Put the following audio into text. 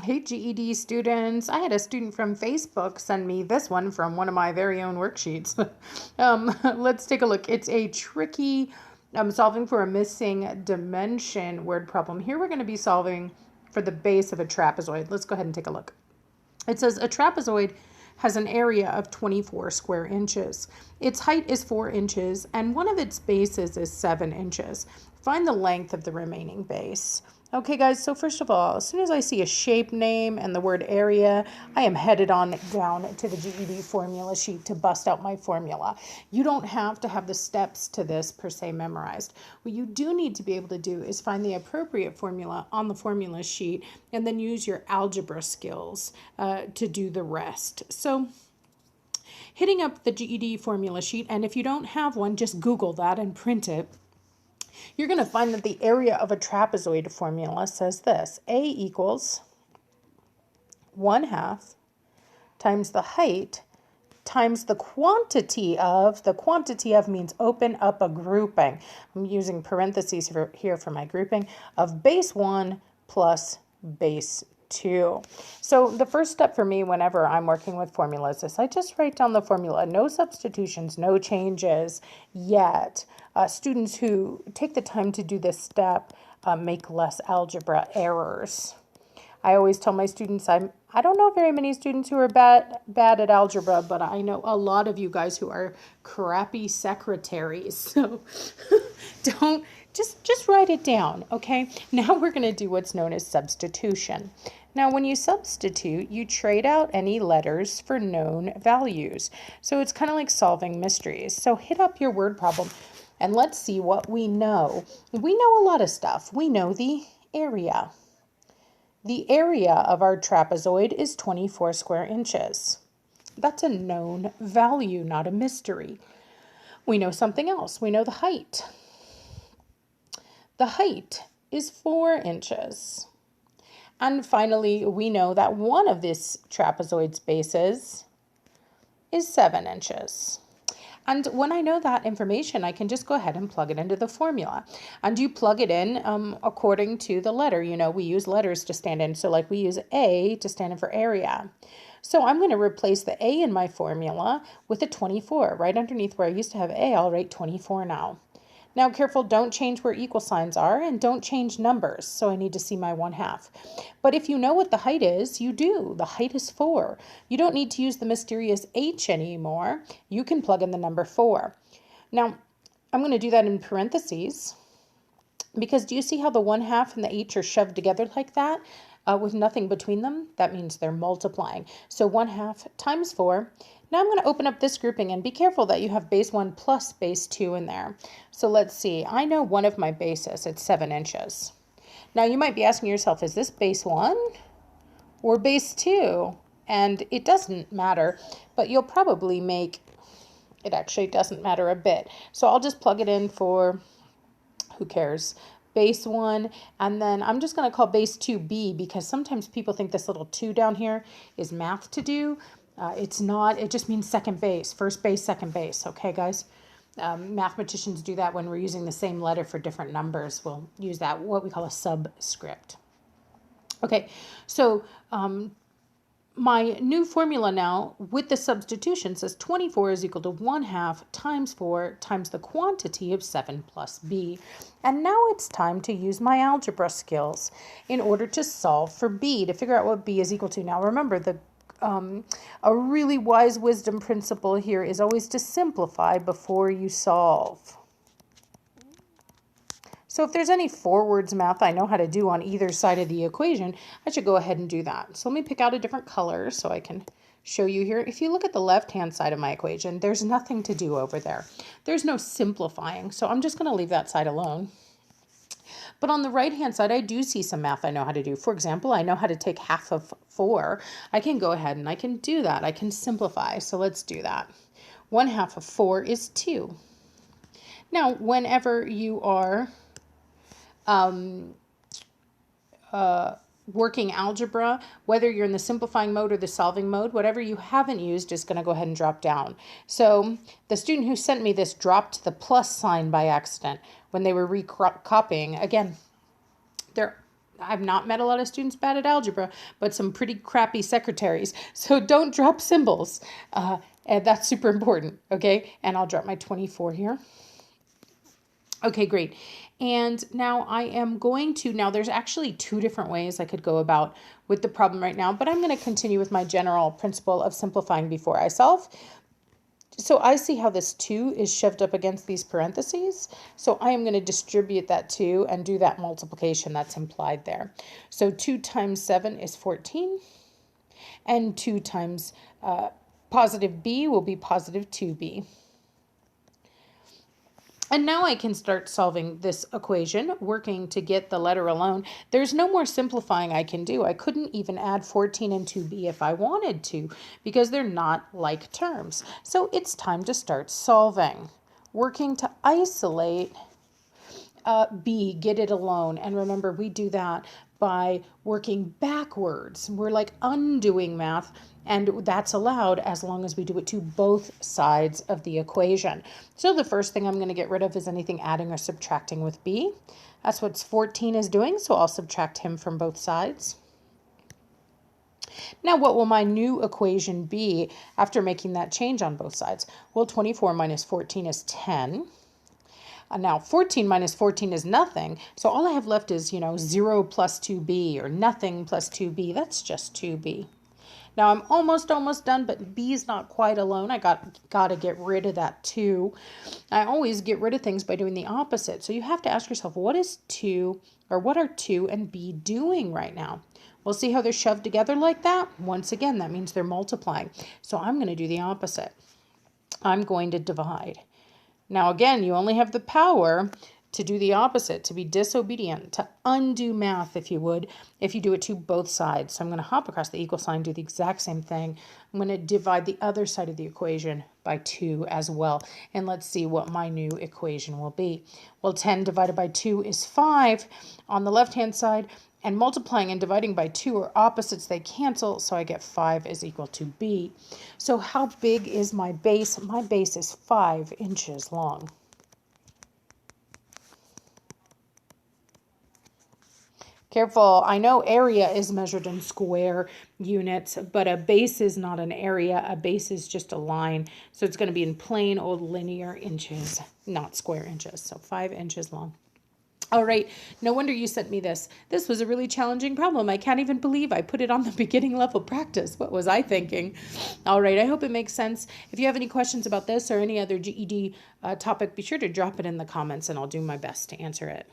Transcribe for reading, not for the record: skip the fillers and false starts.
Hey, GED students. I had a student from Facebook send me this one from one of my very own worksheets. Let's take a look. It's a tricky solving for a missing dimension word problem. Here we're going to be solving for the base of a trapezoid. Let's go ahead and take a look. It says a trapezoid has an area of 24 square inches. Its height is 4 inches and one of its bases is 7 inches. Find the length of the remaining base. Okay guys, so first of all, as soon as I see a shape name and the word area, I am headed on down to the GED formula sheet to bust out my formula. You don't have to have the steps to this per se memorized. What you do need to be able to do is find the appropriate formula on the formula sheet and then use your algebra skills to do the rest. So hitting up the GED formula sheet, and if you don't have one, just Google that and print it. You're going to find that the area of a trapezoid formula says this: A equals 1/2 times the height times the quantity of means open up a grouping. I'm using parentheses here for my grouping of base 1 plus base 2. So the first step for me whenever I'm working with formulas is I just write down the formula. No substitutions, no changes yet. Students who take the time to do this step make less algebra errors. I always tell my students I don't know very many students who are bad at algebra, but I know a lot of you guys who are crappy secretaries. So just write it down, okay? Now we're going to do what's known as substitution. Now when you substitute, you trade out any letters for known values. So it's kind of like solving mysteries. So hit up your word problem and let's see what we know. We know a lot of stuff. We know the area. The area of our trapezoid is 24 square inches. That's a known value, not a mystery. We know something else. We know the height. The height is 4 inches. And finally, we know that one of this trapezoid's bases is 7 inches. And when I know that information, I can just go ahead and plug it into the formula. And you plug it in according to the letter. You know, we use letters to stand in. So like we use A to stand in for area. So I'm going to replace the A in my formula with a 24. Right underneath where I used to have A, I'll write 24 now. Now careful, don't change where equal signs are and don't change numbers. So I need to see my 1/2. But if you know what the height is, you do. The height is 4. You don't need to use the mysterious H anymore. You can plug in the number 4. Now I'm going to do that in parentheses because do you see how the 1/2 and the H are shoved together like that with nothing between them? That means they're multiplying. So 1/2 times 4. Now I'm going to open up this grouping and be careful that you have base 1 plus base 2 in there. So let's see. I know one of my bases. It's 7 inches. Now you might be asking yourself, is this base 1 or base 2? And it doesn't matter, but you'll probably make, it actually doesn't matter a bit. So I'll just plug it in for, who cares, base 1, and then I'm just going to call base 2 B because sometimes people think this little 2 down here is math to do. It's not. It just means second base, first base, second base. Okay, guys? Mathematicians do that when we're using the same letter for different numbers. We'll use that, what we call a subscript. Okay, so my new formula now with the substitution says 24 is equal to 1/2 times 4 times the quantity of 7 plus B. And now it's time to use my algebra skills in order to solve for B, to figure out what B is equal to. Now remember, a really wise wisdom principle here is always to simplify before you solve. So if there's any forwards math I know how to do on either side of the equation, I should go ahead and do that. So let me pick out a different color so I can show you here. If you look at the left-hand side of my equation, there's nothing to do over there. There's no simplifying, so I'm just going to leave that side alone. But on the right-hand side, I do see some math I know how to do. For example, I know how to take 1/2 of 4. I can go ahead and I can do that. I can simplify. So let's do that. 1/2 of 4 is 2. Now, whenever you are working algebra, whether you're in the simplifying mode or the solving mode, whatever you haven't used is going to go ahead and drop down. So the student who sent me this dropped the plus sign by accident when they were recopying. Again, they're I've not met a lot of students bad at algebra, but some pretty crappy secretaries. So don't drop symbols. And that's super important, okay? And I'll drop my 24 here. Okay, great. And now I am going to, now there's actually two different ways I could go about with the problem right now, but I'm going to continue with my general principle of simplifying before I solve. So I see how this 2 is shoved up against these parentheses. So I am going to distribute that 2 and do that multiplication that's implied there. So 2 times 7 is 14. And 2 times positive b will be positive 2b. And now I can start solving this equation, working to get the letter alone. There's no more simplifying I can do. I couldn't even add 14 and 2b if I wanted to, because they're not like terms. So it's time to start solving, working to isolate b, get it alone. And remember, we do that by working backwards. We're like undoing math, and that's allowed as long as we do it to both sides of the equation. So the first thing I'm going to get rid of is anything adding or subtracting with b. That's what 14 is doing, so I'll subtract him from both sides. Now, what will my new equation be after making that change on both sides? Well, 24 minus 14 is 10. Now, 14 minus 14 is nothing, so all I have left is, 0 plus 2b, or nothing plus 2b. That's just 2b. Now, I'm almost done, but b is not quite alone. I got to get rid of that 2. I always get rid of things by doing the opposite. So you have to ask yourself, what are 2 and b doing right now? We'll see how they're shoved together like that. Once again, that means they're multiplying. So I'm going to do the opposite. I'm going to divide. Now, again, you only have the power to do the opposite, to be disobedient, to undo math, if you would, if you do it to both sides. So I'm going to hop across the equal sign, do the exact same thing. I'm going to divide the other side of the equation by 2 as well. And let's see what my new equation will be. Well, 10 divided by 2 is 5 on the left-hand side. And multiplying and dividing by 2 are opposites. They cancel, so I get 5 is equal to b. So how big is my base? My base is 5 inches long. Careful, I know area is measured in square units, but a base is not an area. A base is just a line. So it's going to be in plain old linear inches, not square inches. So 5 inches long. All right, no wonder you sent me this. This was a really challenging problem. I can't even believe I put it on the beginning level practice. What was I thinking? All right, I hope it makes sense. If you have any questions about this or any other GED topic, be sure to drop it in the comments and I'll do my best to answer it.